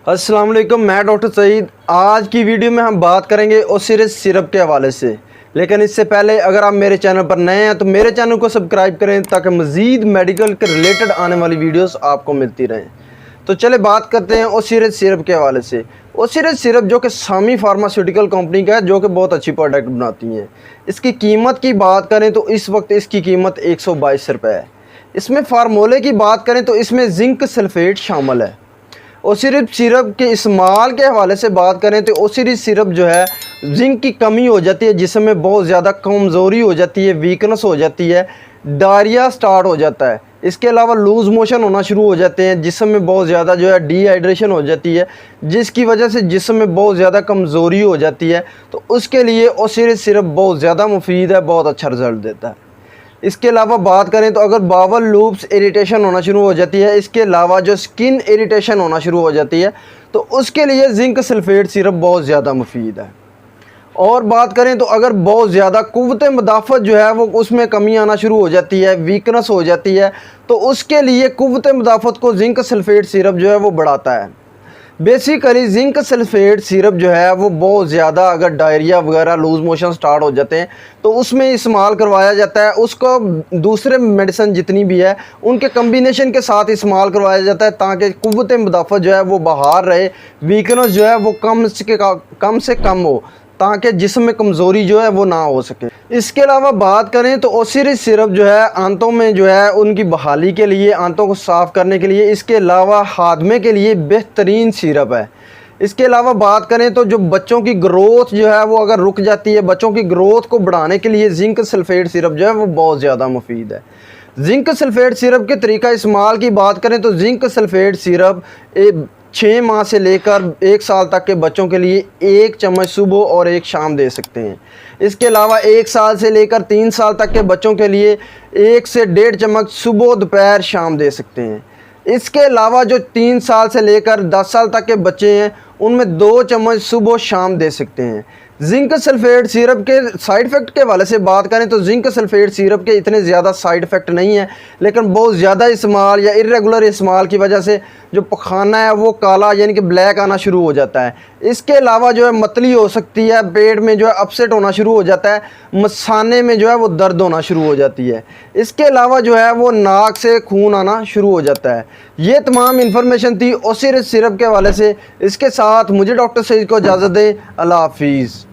अस्सलाम वालेकुम, मैं डॉक्टर सईद। आज की वीडियो में हम बात करेंगे ओसिरिस सिरप के हवाले से। लेकिन इससे पहले अगर आप मेरे चैनल पर नए हैं तो मेरे चैनल को सब्सक्राइब करें ताकि मज़ीद मेडिकल के रिलेटेड आने वाली वीडियोस आपको मिलती रहें। तो चले बात करते हैं ओसिरिस सिरप के हवाले से। ओसिरिस सिरप जो कि सामी फार्मास्यूटिकल कंपनी का है, जो कि बहुत अच्छी प्रोडक्ट बनाती है। इसकी कीमत की बात करें तो इस वक्त इसकी कीमत 122 रुपये है। इसमें फार्मूले की बात करें तो इसमें जिंक सल्फेट शामिल है। ओसिरिस सिरप के इस्तेमाल के हवाले से बात करें तो ओसिरिस सिरप जो है जिंक की कमी हो जाती है, जिसम में बहुत ज़्यादा कमज़ोरी हो जाती है, वीकनेस हो जाती है, डायरिया स्टार्ट हो जाता है। इसके अलावा लूज़ मोशन होना शुरू हो जाते हैं, जिस्म में बहुत ज़्यादा जो है डिहाइड्रेशन हो जाती है, जिसकी वजह से जिस्म में बहुत ज़्यादा कमज़ोरी हो जाती है। तो उसके लिए ओसिरिस सिरप बहुत ज़्यादा मुफीद है, बहुत अच्छा रिज़ल्ट देता है। इसके अलावा बात करें तो अगर बावल लूप्स इरिटेशन होना शुरू हो जाती है, इसके अलावा जो स्किन इरिटेशन होना शुरू हो जाती है, तो उसके लिए जिंक सल्फेट सिरप बहुत ज़्यादा मुफीद है। और बात करें तो अगर बहुत ज़्यादा क़ुव्वत मुदाफ़त जो है वो उसमें कमी आना शुरू हो जाती है, वीकनेस हो जाती है, तो उसके लिए क़ुव्वत मुदाफ़त को जिंक सल्फेट सिरप जो है वो बढ़ाता है। बेसिकली जिंक सल्फेट सिरप जो है वो बहुत ज़्यादा अगर डायरिया वगैरह लूज़ मोशन स्टार्ट हो जाते हैं तो उसमें इस्तेमाल करवाया जाता है। उसको दूसरे मेडिसिन जितनी भी है उनके कम्बिनेशन के साथ इस्तेमाल करवाया जाता है, ताकि क़ुव्वत मुदाफ़त जो है वो बहार रहे, वीकनेस जो है वो कम से कम हो, ताकि जिस्म में कमज़ोरी जो है वो ना हो सके। इसके अलावा बात करें तो ओसिरिस सिरप जो है आंतों में जो है उनकी बहाली के लिए, आंतों को साफ़ करने के लिए, इसके अलावा हादमे के लिए बेहतरीन सिरप है। इसके अलावा बात करें तो जो बच्चों की ग्रोथ जो है वो अगर रुक जाती है, बच्चों की ग्रोथ को बढ़ाने के लिए जिंक सल्फेट सिरप जो है वो बहुत ज़्यादा मुफीद है। जिंक सल्फेट सिरप के तरीका इस्तेमाल की बात करें तो जिंक सल्फेट सिरप 6 माह से लेकर 1 साल तक के बच्चों के लिए 1 चम्मच सुबह और 1 शाम दे सकते हैं। इसके अलावा 1 साल से लेकर 3 साल तक के बच्चों के लिए 1 से 1.5 चम्मच सुबह दोपहर शाम दे सकते हैं। इसके अलावा जो 3 साल से लेकर 10 साल तक के बच्चे हैं उनमें 2 चम्मच सुबह शाम दे सकते हैं। जिंक सल्फेट सिरप के साइड इफ़ेक्ट के हवाले से बात करें तो जिंक सल्फेट सिरप के इतने ज़्यादा साइड इफ़ेक्ट नहीं है, लेकिन बहुत ज़्यादा इस्तेमाल या इरेगुलर इस्तेमाल की वजह से जो पखाना है वो काला यानी कि ब्लैक आना शुरू हो जाता है। इसके अलावा जो है मतली हो सकती है, पेट में जो है अपसेट होना शुरू हो जाता है, मसाने में जो है वो दर्द होना शुरू हो जाती है। इसके अलावा जो है वो नाक से खून आना शुरू हो जाता है। ये तमाम इन्फॉर्मेशन थी ओसिरिस सिरप के हवाले से। इसके साथ मुझे डॉक्टर सईद को इजाज़त दें। अल्लाह हाफिज़।